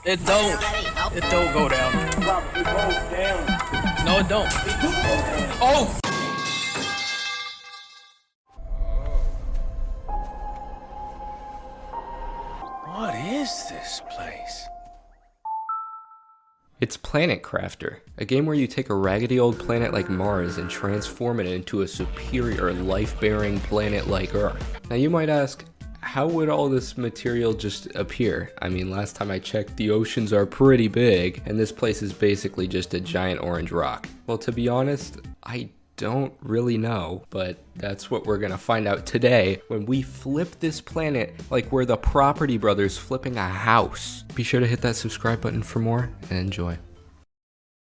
It don't. It don't go down. It goes down. No, it don't. Oh! What is this place? It's Planet Crafter, a game where you take a raggedy old planet like Mars and transform it into a superior life-bearing planet like Earth. Now you might ask, how would all this material just appear? I mean, last time I checked, the oceans are pretty big, and this place is basically just a giant orange rock. Well, to be honest, I don't really know, but that's what we're gonna find out today when we flip this planet like we're the Property Brothers flipping a house. Be sure to hit that subscribe button for more, and enjoy.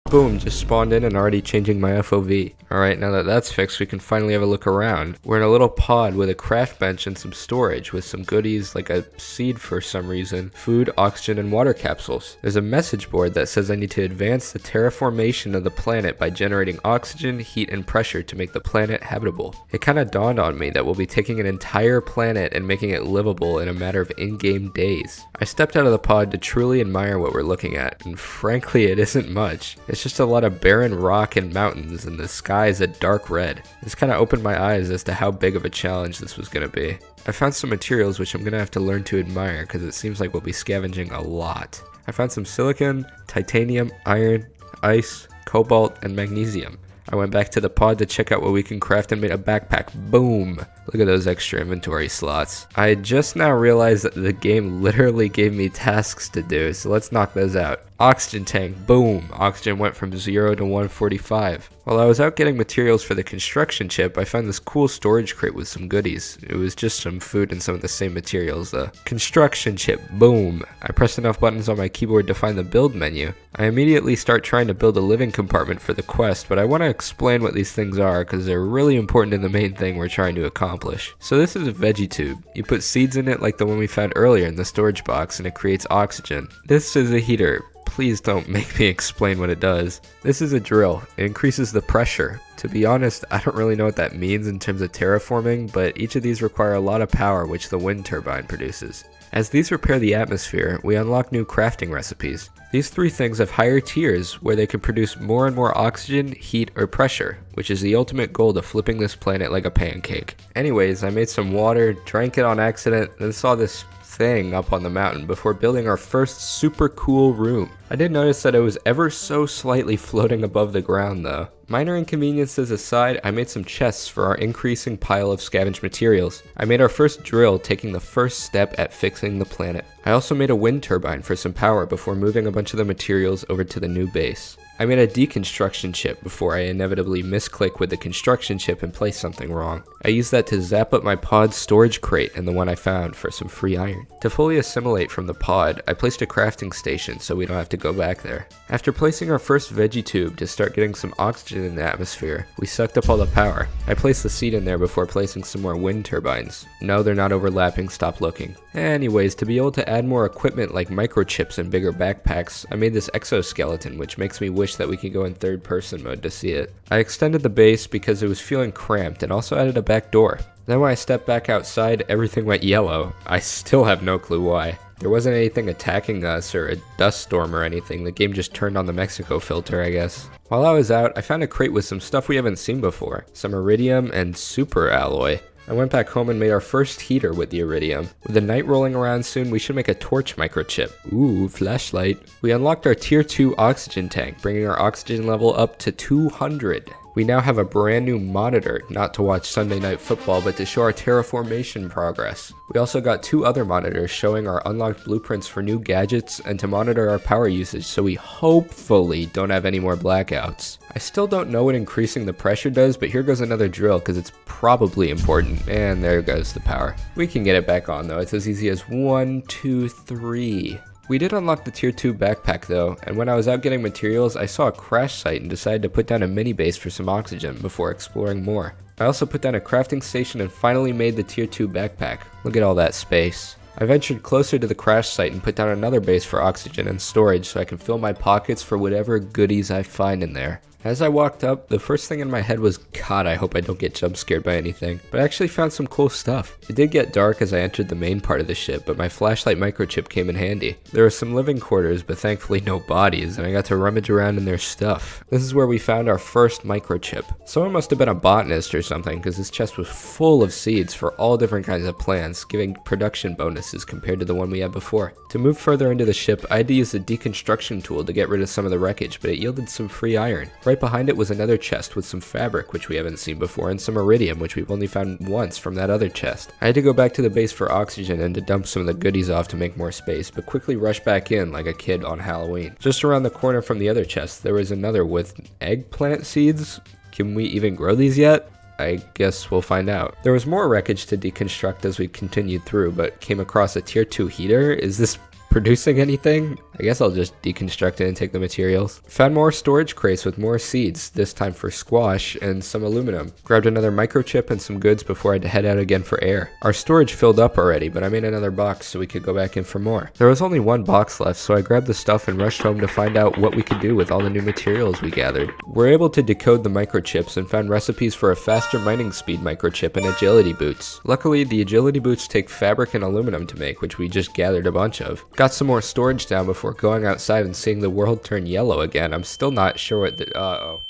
Boom, just spawned in and already changing my FOV. Alright, now that that's fixed, we can finally have a look around. We're in a little pod with a craft bench and some storage with some goodies like a seed for some reason, food, oxygen, and water capsules. There's a message board that says I need to advance the terraformation of the planet by generating oxygen, heat, and pressure to make the planet habitable. It kinda dawned on me that we'll be taking an entire planet and making it livable in a matter of in-game days. I stepped out of the pod to truly admire what we're looking at, and frankly it isn't much. It's just a lot of barren rock and mountains, and the sky is a dark red. This kind of opened my eyes as to how big of a challenge this was going to be. I found some materials which I'm going to have to learn to admire because it seems like we'll be scavenging a lot. I found some silicon, titanium, iron, ice, cobalt, and magnesium. I went back to the pod to check out what we can craft and made a backpack. Boom! Look at those extra inventory slots. I just now realized that the game literally gave me tasks to do, so let's knock those out. Oxygen tank, boom! Oxygen went from 0 to 145. While I was out getting materials for the construction chip, I found this cool storage crate with some goodies. It was just some food and some of the same materials though. Construction chip, boom! I pressed enough buttons on my keyboard to find the build menu. I immediately start trying to build a living compartment for the quest, but I want to explain what these things are because they're really important in the main thing we're trying to accomplish. So this is a veggie tube. You put seeds in it like the one we found earlier in the storage box and it creates oxygen. This is a heater. Please don't make me explain what it does. This is a drill. It increases the pressure. To be honest, I don't really know what that means in terms of terraforming, but each of these require a lot of power which the wind turbine produces. As these repair the atmosphere, we unlock new crafting recipes. These three things have higher tiers where they can produce more and more oxygen, heat, or pressure, which is the ultimate goal to flipping this planet like a pancake. Anyways, I made some water, drank it on accident, then saw this thing up on the mountain before building our first super cool room. I did notice that it was ever so slightly floating above the ground though. Minor inconveniences aside, I made some chests for our increasing pile of scavenged materials. I made our first drill, taking the first step at fixing the planet. I also made a wind turbine for some power before moving a bunch of the materials over to the new base. I made a deconstruction chip before I inevitably misclick with the construction chip and place something wrong. I used that to zap up my pod storage crate and the one I found for some free iron. To fully assimilate from the pod, I placed a crafting station so we don't have to go back there. After placing our first veggie tube to start getting some oxygen in the atmosphere, we sucked up all the power. I placed the seed in there before placing some more wind turbines. No, they're not overlapping, stop looking. Anyways, to be able to add more equipment like microchips and bigger backpacks, I made this exoskeleton which makes me wish that we could go in third person mode to see it. I extended the base because it was feeling cramped and also added a back door. Then when I stepped back outside, everything went yellow. I still have no clue why. There wasn't anything attacking us or a dust storm or anything, the game just turned on the Mexico filter I guess. While I was out, I found a crate with some stuff we haven't seen before, some iridium and super alloy. I went back home and made our first heater with the iridium. With the night rolling around soon, we should make a torch microchip. Ooh, flashlight. We unlocked our tier 2 oxygen tank, bringing our oxygen level up to 200. We now have a brand new monitor, not to watch Sunday Night Football, but to show our terraformation progress. We also got 2 other monitors showing our unlocked blueprints for new gadgets and to monitor our power usage so we hopefully don't have any more blackouts. I still don't know what increasing the pressure does, but here goes another drill because it's probably important. And there goes the power. We can get it back on though, it's as easy as 1, 2, 3. We did unlock the tier 2 backpack though, and when I was out getting materials, I saw a crash site and decided to put down a mini base for some oxygen before exploring more. I also put down a crafting station and finally made the tier 2 backpack. Look at all that space. I ventured closer to the crash site and put down another base for oxygen and storage so I can fill my pockets for whatever goodies I find in there. As I walked up, the first thing in my head was, God, I hope I don't get jump scared by anything. But I actually found some cool stuff. It did get dark as I entered the main part of the ship, but my flashlight microchip came in handy. There were some living quarters, but thankfully no bodies, and I got to rummage around in their stuff. This is where we found our first microchip. Someone must have been a botanist or something, because this chest was full of seeds for all different kinds of plants, giving production bonuses compared to the one we had before. To move further into the ship, I had to use the deconstruction tool to get rid of some of the wreckage, but it yielded some free iron. Right behind it was another chest with some fabric, which we haven't seen before, and some iridium, which we've only found once from that other chest. I had to go back to the base for oxygen and to dump some of the goodies off to make more space, but quickly rushed back in like a kid on Halloween. Just around the corner from the other chest, there was another with eggplant seeds. Can we even grow these yet? I guess we'll find out. There was more wreckage to deconstruct as we continued through, but came across a tier 2 heater. Is this producing anything? I guess I'll just deconstruct it and take the materials. Found more storage crates with more seeds, this time for squash and some aluminum. Grabbed another microchip and some goods before I had to head out again for air. Our storage filled up already, but I made another box so we could go back in for more. There was only one box left, so I grabbed the stuff and rushed home to find out what we could do with all the new materials we gathered. We're able to decode the microchips and found recipes for a faster mining speed microchip and agility boots. Luckily, the agility boots take fabric and aluminum to make, which we just gathered a bunch of. Got some more storage down before going outside and seeing the world turn yellow again. I'm still not sure what the... Uh-oh.